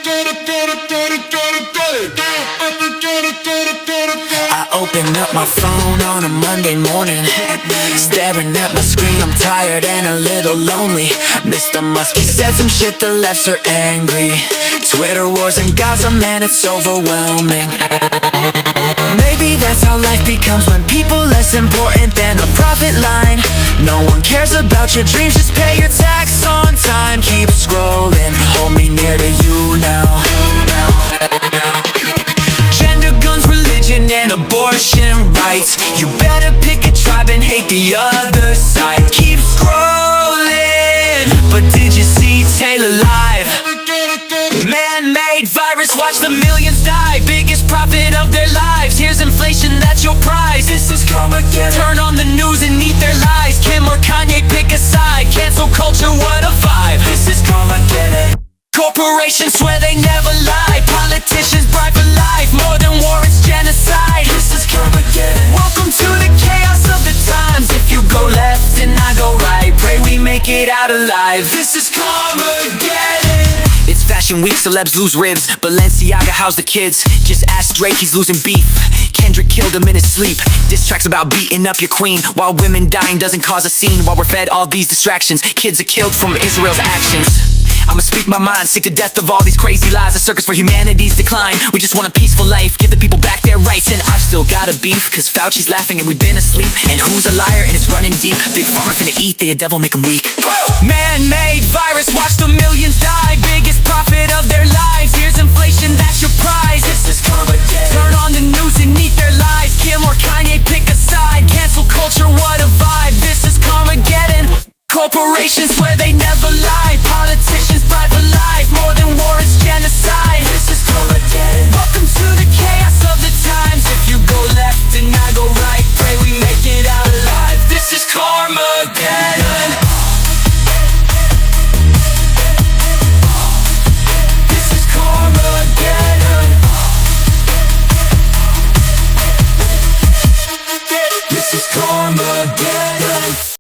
I open up my phone on a Monday morning, staring at my screen, I'm tired and a little lonely. Mr. Muskie said some shit, the lefts are angry. Twitter wars and Gaza, man, it's overwhelming. Maybe that's how life becomes when people less important than a profit line. No one cares about your dreams, just pay your tax on time. Keep scrolling, hold me near to you now. Gender, guns, religion, and abortion rights. You better pick a tribe and hate the other side. Keep scrolling, but did you see Taylor live? Man-made virus, watch the millions die. Biggest profit of their lives. Here's inflation, that's your prize. This is Karmageddon. Turn on the news and eat their lies. Kim or Kanye, pick a side. Cancel culture, what a vibe. This is Karmageddon. Corporations swear they never lie. Politicians bribe for life. More than war, it's genocide. This is Karmageddon. Welcome to the chaos of the times. If you go left and I go right, pray we make it out alive. This is Karmageddon. It's fashion week, celebs lose ribs. Balenciaga, how's the kids? Just ask Drake, he's losing beef. Kendrick killed him in his sleep. Diss tracks about beating up your queen, while women dying doesn't cause a scene. While we're fed all these distractions, kids are killed from Israel's actions. I'ma speak my mind, sick to death of all these crazy lies. A circus for humanity's decline. We just want a peaceful life, give the people back their rights. And I've still got a beef, cause Fauci's laughing and we've been asleep. And who's a liar and it's running deep? Big pharma finna eat, they a devil, make 'em weak. Man-made virus, watch the millions die.